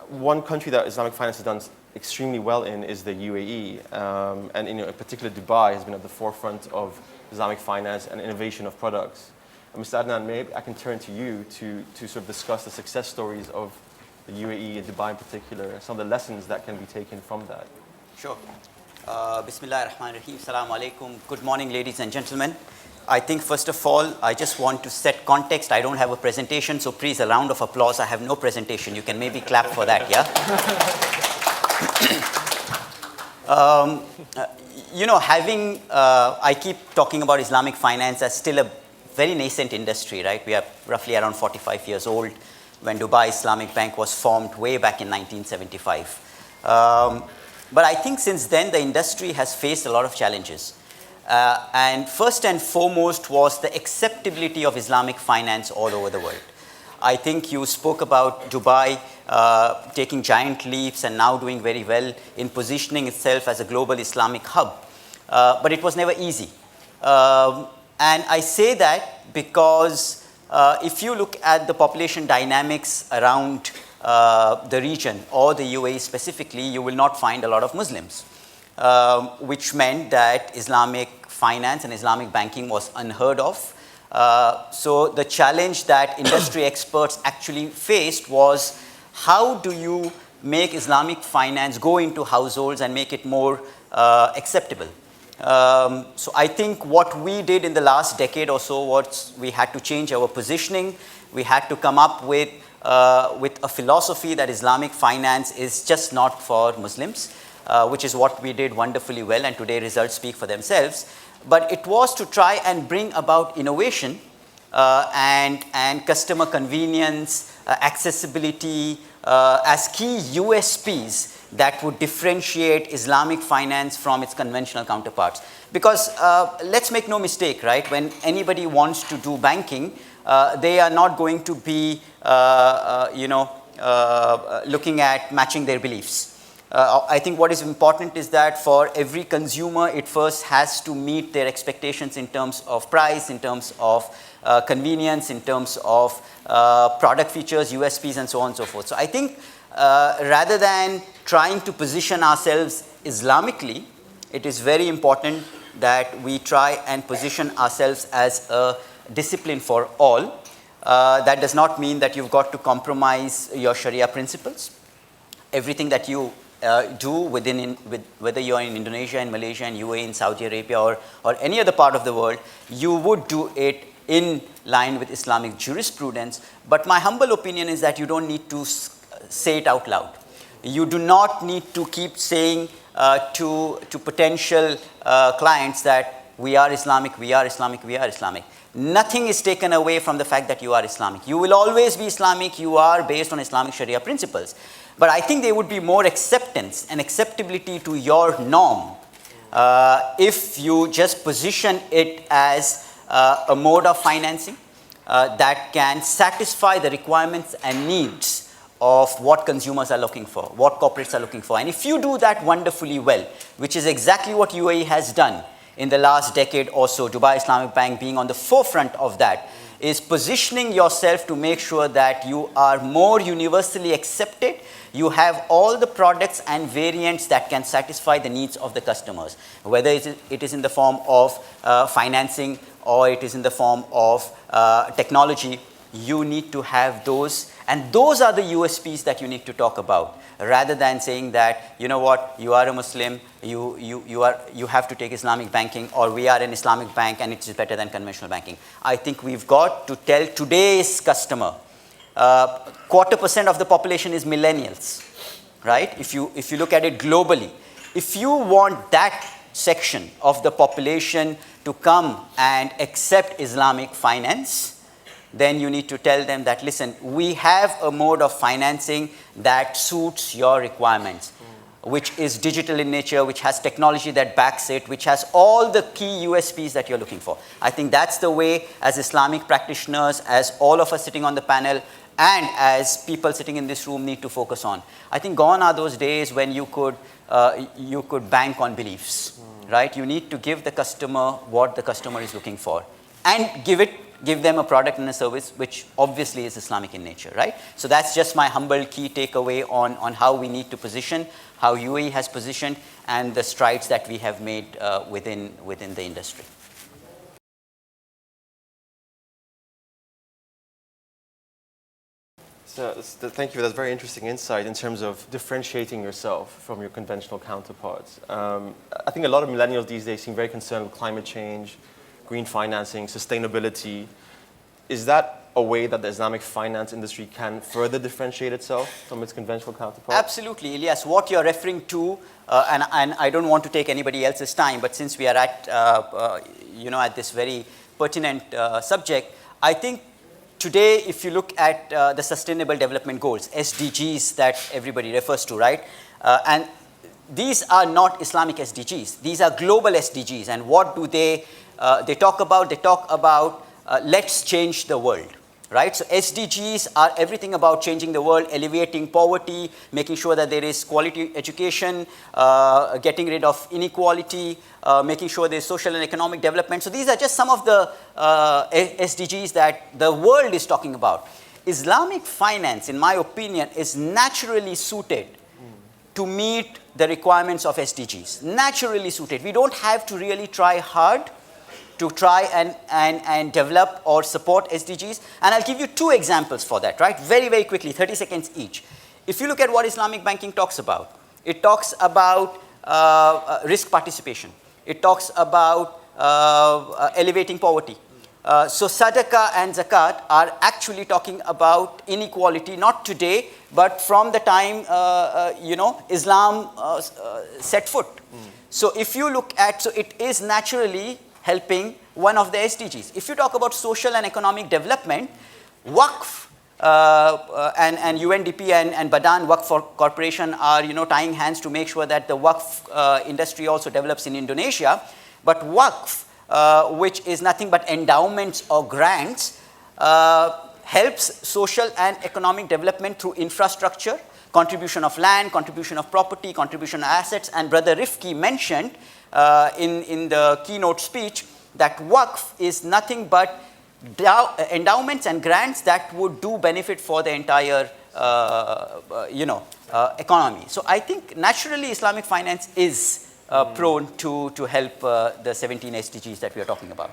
One country that Islamic finance has done extremely well in is the UAE, and in particular Dubai has been at the forefront of Islamic finance and innovation of products. Mr. Adnan, maybe I can turn to you to sort of discuss the success stories of the UAE and Dubai in particular, some of the lessons that can be taken from that. Sure. Bismillah ar-Rahman ar-Rahim. Assalamu alaikum. Good morning, ladies and gentlemen. I think first of all, I just want to set context. I don't have a presentation, so please a round of applause. I have no presentation. You can maybe clap for that, yeah? You know, I keep talking about Islamic finance as still a very nascent industry, right? We are roughly around 45 years old when Dubai Islamic Bank was formed way back in 1975. But I think since then, the industry has faced a lot of challenges. And first and foremost was the acceptability of Islamic finance all over the world. I think you spoke about Dubai taking giant leaps and now doing very well in positioning itself as a global Islamic hub. But it was never easy. And I say that because if you look at the population dynamics around the region or the UAE specifically, you will not find a lot of Muslims. Which meant that Islamic finance and Islamic banking was unheard of. So the challenge that industry experts actually faced was, how do you make Islamic finance go into households and make it more acceptable? So I think what we did in the last decade or so was we had to change our positioning. We had to come up with a philosophy that Islamic finance is just not for Muslims. Which is what we did wonderfully well, and today results speak for themselves. But it was to try and bring about innovation and customer convenience, accessibility as key USPs that would differentiate Islamic finance from its conventional counterparts. Because let's make no mistake, right? When anybody wants to do banking, they are not going to be, looking at matching their beliefs. I think what is important is that for every consumer, it first has to meet their expectations in terms of price, in terms of convenience, in terms of product features, USPs, and so on and so forth. So I think rather than trying to position ourselves Islamically, it is very important that we try and position ourselves as a discipline for all. That does not mean that you've got to compromise your Sharia principles. Everything that you do whether you're in Indonesia, in Malaysia, in UAE, in Saudi Arabia, or any other part of the world, you would do it in line with Islamic jurisprudence. But my humble opinion is that you don't need to say it out loud. You do not need to keep saying to potential clients that we are Islamic, we are Islamic, we are Islamic. Nothing is taken away from the fact that you are Islamic. You will always be Islamic. You are based on Islamic Sharia principles. But I think there would be more acceptance and acceptability to your norm if you just position it as a mode of financing that can satisfy the requirements and needs of what consumers are looking for, what corporates are looking for. And if you do that wonderfully well, which is exactly what UAE has done in the last decade or so, Dubai Islamic Bank being on the forefront of that, is positioning yourself to make sure that you are more universally accepted. You have all the products and variants that can satisfy the needs of the customers, whether it is in the form of financing or it is in the form of technology. You need to have those, and those are the USPs that you need to talk about, rather than saying that, you know what, you are a Muslim, you have to take Islamic banking, or we are an Islamic bank and it is better than conventional banking. I think we've got to tell today's customer, 25% of the population is millennials, right? If you look at it globally, if you want that section of the population to come and accept Islamic finance, then you need to tell them that, listen, we have a mode of financing that suits your requirements. which is digital in nature, which has technology that backs it, which has all the key USPs that you're looking for. I think that's the way, as Islamic practitioners, as all of us sitting on the panel, and as people sitting in this room need to focus on. I think gone are those days when you could bank on beliefs, right? You need to give the customer what the customer is looking for, and give them a product and a service which obviously is Islamic in nature, right? So that's just my humble key takeaway on how we need to position, how UAE has positioned, and the strides that we have made within the industry. So thank you. That's very interesting insight in terms of differentiating yourself from your conventional counterparts. I think a lot of millennials these days seem very concerned with climate change, green financing, sustainability. Is that a way that the Islamic finance industry can further differentiate itself from its conventional counterparts? Absolutely, Ilyas. What you're referring to, and I don't want to take anybody else's time, but since we are at this very pertinent subject, I think today, if you look at the Sustainable Development Goals, SDGs that everybody refers to, right? And these are not Islamic SDGs. These are global SDGs. And what do they talk about? They talk about let's change the world, right? So SDGs are everything about changing the world, alleviating poverty, making sure that there is quality education, getting rid of inequality, making sure there's social and economic development. So these are just some of the SDGs that the world is talking about. Islamic finance, in my opinion, is naturally suited to meet the requirements of SDGs. Naturally suited. We don't have to really try hard to try and develop or support SDGs. And I'll give you two examples for that, right? Very, very quickly, 30 seconds each. If you look at what Islamic banking talks about, it talks about risk participation. It talks about elevating poverty. So sadaqah and zakat are actually talking about inequality, not today, but from the time, Islam set foot. So if you look at, so it is naturally helping one of the SDGs. If you talk about social and economic development, Waqf and UNDP and Badan Waqf Corporation are tying hands to make sure that the Waqf industry also develops in Indonesia. But Waqf, which is nothing but endowments or grants, helps social and economic development through infrastructure, contribution of land, contribution of property, contribution of assets. And Brother Rifki mentioned in the keynote speech that Waqf is nothing but endowments and grants that would do benefit for the entire economy. So I think naturally Islamic finance is prone to help the 17 SDGs that we are talking about.